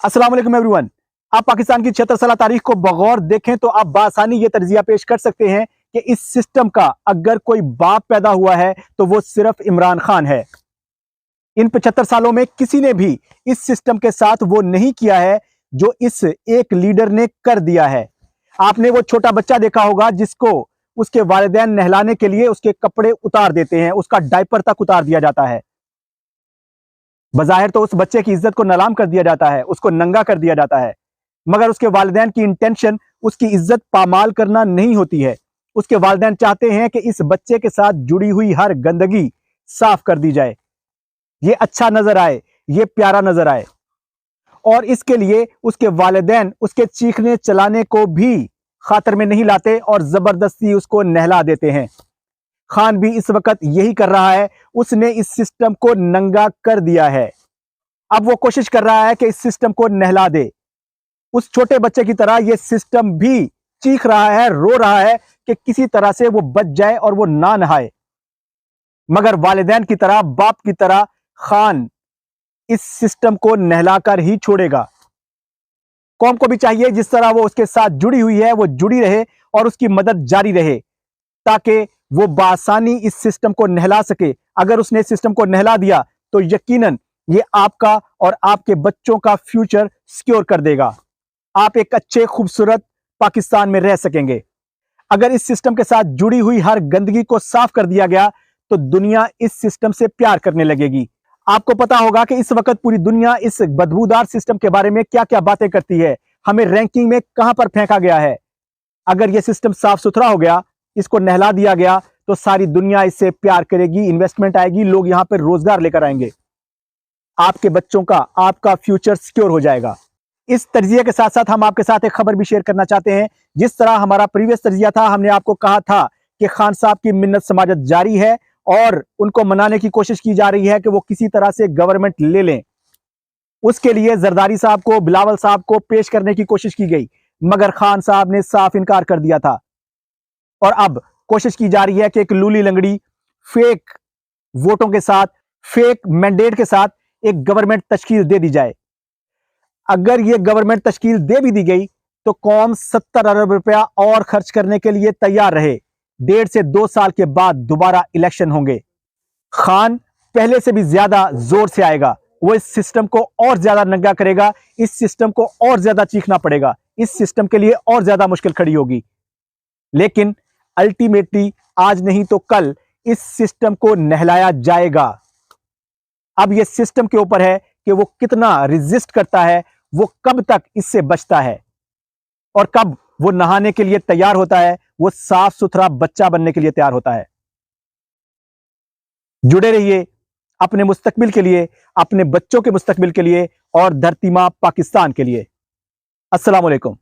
अस्सलाम वालेकुम एवरीवन। आप पाकिस्तान की 76 साल तारीख को बगौर देखें तो आप बासानी ये तर्जिया पेश कर सकते हैं कि इस सिस्टम का अगर कोई बाप पैदा हुआ है तो वो सिर्फ इमरान खान है। इन 75 सालों में किसी ने भी इस सिस्टम के साथ वो नहीं किया है जो इस एक लीडर ने कर दिया है। आपने वो छोटा बच्चा देखा होगा जिसको उसके वालिदैन नहलाने के लिए उसके कपड़े उतार देते हैं, उसका डायपर तक उतार दिया जाता है। बज़ाहिर तो उस बच्चे की इज्जत को नीलाम कर दिया जाता है, उसको नंगा कर दिया जाता है, मगर उसके वालिदैन की इंटेंशन उसकी इज्जत पामाल करना नहीं होती है। उसके वालिदैन चाहते हैं कि इस बच्चे के साथ जुड़ी हुई हर गंदगी साफ कर दी जाए, ये अच्छा नजर आए, ये प्यारा नजर आए। और इसके लिए उसके वालिदैन उसके चीखने चलाने को भी खातर में नहीं लाते और जबरदस्ती उसको नहला देते हैं। खान भी इस वक्त यही कर रहा है, उसने इस सिस्टम को नंगा कर दिया है। अब वो कोशिश कर रहा है कि इस सिस्टम को नहला दे। उस छोटे बच्चे की तरह ये सिस्टम भी चीख रहा है, रो रहा है कि किसी तरह से वो बच जाए और वो ना नहाए। मगर वालिदैन की तरह, बाप की तरह खान इस सिस्टम को नहलाकर ही छोड़ेगा। कौम को भी चाहिए जिस तरह वो उसके साथ जुड़ी हुई है वो जुड़ी रहे और उसकी मदद जारी रहे ताकि वो बासानी इस सिस्टम को नहला सके। अगर उसने इस सिस्टम को नहला दिया तो यकीनन ये आपका और आपके बच्चों का फ्यूचर सिक्योर कर देगा। आप एक अच्छे खूबसूरत पाकिस्तान में रह सकेंगे। अगर इस सिस्टम के साथ जुड़ी हुई हर गंदगी को साफ कर दिया गया तो दुनिया इस सिस्टम से प्यार करने लगेगी। आपको पता होगा कि इस वक्त पूरी दुनिया इस बदबूदार सिस्टम के बारे में क्या क्या बातें करती है, हमें रैंकिंग में कहां पर फेंका गया है। अगर यह सिस्टम साफ सुथरा हो गया, इसको नहला दिया गया, तो सारी दुनिया इससे प्यार करेगी, इन्वेस्टमेंट आएगी, लोग यहां पर रोजगार लेकर आएंगे, आपके बच्चों का, आपका फ्यूचर सिक्योर हो जाएगा। इस तर्जिया के साथ साथ हम आपके साथ एक खबर भी शेयर करना चाहते हैं। जिस तरह हमारा प्रीवियस तर्जिया था, हमने आपको कहा था कि खान साहब की मिन्नत समाजत जारी है और उनको मनाने की कोशिश की जा रही है कि वो किसी तरह से गवर्नमेंट ले लें। उसके लिए जरदारी साहब को, बिलावल साहब को पेश करने की कोशिश की गई, मगर खान साहब ने साफ इनकार कर दिया था। और अब कोशिश की जा रही है कि एक लूली लंगड़ी फेक वोटों के साथ, फेक मैंडेट के साथ एक गवर्नमेंट तश्कील दे दी जाए। अगर यह गवर्नमेंट तश्कील दे भी दी गई तो कौम 70 अरब रुपया और खर्च करने के लिए तैयार रहे। 1.5 से 2 साल के बाद दोबारा इलेक्शन होंगे। खान पहले से भी ज्यादा जोर से आएगा, वो इस सिस्टम को और ज्यादा नंगा करेगा, इस सिस्टम को और ज्यादा चीखना पड़ेगा, इस सिस्टम के लिए और ज्यादा मुश्किल खड़ी होगी। लेकिन अल्टीमेटली आज नहीं तो कल इस सिस्टम को नहलाया जाएगा। अब यह सिस्टम के ऊपर है कि वो कितना रेजिस्ट करता है, वो कब तक इससे बचता है और कब वो नहाने के लिए तैयार होता है, वो साफ सुथरा बच्चा बनने के लिए तैयार होता है। जुड़े रहिए अपने मुस्तकबिल के लिए, अपने बच्चों के मुस्तकबिल के लिए और धरती मां पाकिस्तान के लिए। अस्सलाम वालेकुम।